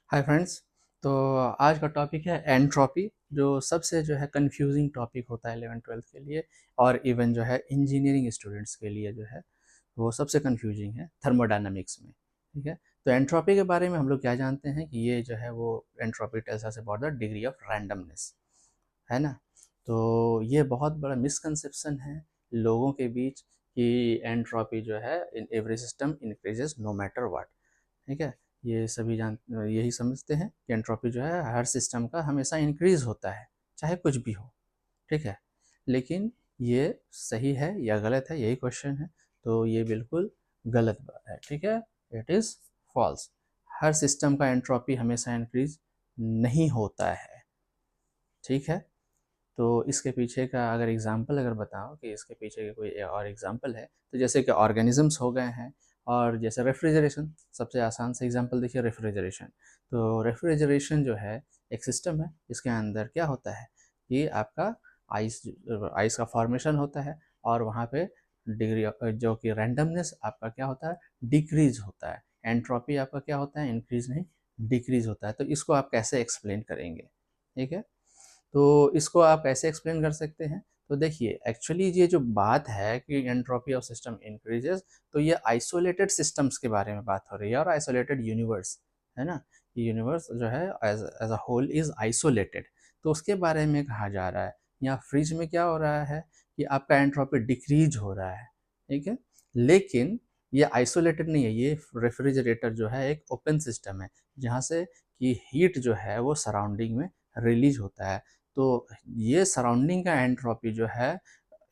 Hi friends. तो आज का टॉपिक है एंट्रोपी, जो सबसे जो है कंफ्यूजिंग टॉपिक होता है 11th-12th के लिए, और इवन जो है इंजीनियरिंग स्टूडेंट्स के लिए जो है वो सबसे कंफ्यूजिंग है थर्मोडायनामिक्स में। ठीक है, तो एंट्रोपी के बारे में हम लोग क्या जानते हैं कि ये जो है वो entropy tells us about the degree of randomness, है ना। तो ये बहुत बड़ा मिसकंसेप्शन है लोगों के बीच कि एंट्रोपी जो है in every system increases no matter what. ठीक है, ये सभी यही समझते हैं कि एंट्रोपी जो है हर सिस्टम का हमेशा इंक्रीज होता है, चाहे कुछ भी हो। ठीक है, लेकिन ये सही है या गलत है, यही क्वेश्चन है। तो ये बिल्कुल गलत बात है। ठीक है, इट इज़ फॉल्स। हर सिस्टम का एंट्रोपी हमेशा इंक्रीज नहीं होता है। ठीक है, तो इसके पीछे का अगर एग्जाम्पल अगर बताओ कि इसके पीछे का कोई और एग्जाम्पल है, तो जैसे कि ऑर्गेनिजम्स हो गए हैं, और जैसे रेफ्रिजरेशन, सबसे आसान से एग्जाम्पल देखिए रेफ्रिजरेशन। तो रेफ्रिजरेशन जो है एक सिस्टम है, इसके अंदर क्या होता है कि आपका आइस आइस का फॉर्मेशन होता है, और वहाँ पे डिग्री जो कि रैंडमनेस आपका क्या होता है, डिक्रीज होता है। एंट्रोपी आपका क्या होता है, इंक्रीज नहीं डिक्रीज होता है। तो इसको आप कैसे एक्सप्लेन करेंगे? ठीक है, तो इसको आप कैसे एक्सप्लेन कर सकते हैं? तो देखिए, एक्चुअली ये जो बात है कि एंट्रोपी ऑफ सिस्टम इंक्रीजेस, तो ये आइसोलेटेड सिस्टम्स के बारे में बात हो रही है, और आइसोलेटेड यूनिवर्स, है ना। ये यूनिवर्स जो है as as a whole is isolated, तो उसके बारे में कहा जा रहा है। यहाँ फ्रिज में क्या हो रहा है कि आपका एंट्रोपी डिक्रीज हो रहा है। ठीक है, लेकिन ये आइसोलेटेड नहीं है। ये रेफ्रिजरेटर जो है एक ओपन सिस्टम है, जहाँ से कि हीट जो है वो सराउंडिंग में रिलीज होता है। तो ये सराउंडिंग का एंट्रोपी जो है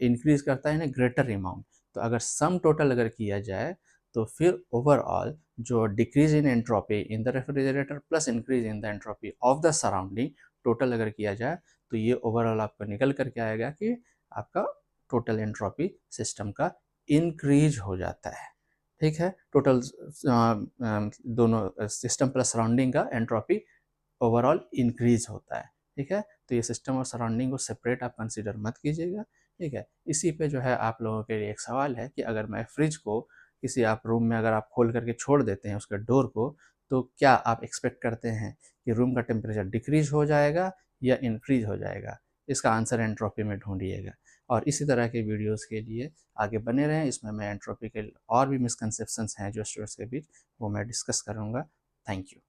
इंक्रीज करता है इन ग्रेटर अमाउंट। तो अगर सम टोटल अगर किया जाए, तो फिर ओवरऑल जो decrease in entropy in the refrigerator plus increase in the entropy of the surrounding, total अगर किया जाए, तो ये ओवरऑल आपको निकल करके आएगा कि आपका टोटल एंट्रोपी सिस्टम का इंक्रीज हो जाता है। ठीक है, टोटल दोनों सिस्टम प्लस सराउंडिंग का एंट्रोपी ओवरऑल इंक्रीज होता है। ठीक है, तो ये सिस्टम और सराउंडिंग को सेपरेट आप कंसीडर मत कीजिएगा। ठीक है, इसी पे जो है आप लोगों के लिए एक सवाल है कि अगर मैं फ्रिज को किसी आप रूम में अगर आप खोल करके छोड़ देते हैं उसके डोर को, तो क्या आप एक्सपेक्ट करते हैं कि रूम का टेम्परेचर डिक्रीज हो जाएगा या इंक्रीज हो जाएगा? इसका आंसर एंट्रोपी में ढूंढिएगा। और इसी तरह के वीडियोस के लिए आगे बने रहें। इसमें मैं एंट्रोपी के और भी मिसकंसेप्शंस हैं जो स्टूडेंट्स के बीच, वो मैं डिस्कस करूँगा। Thank you.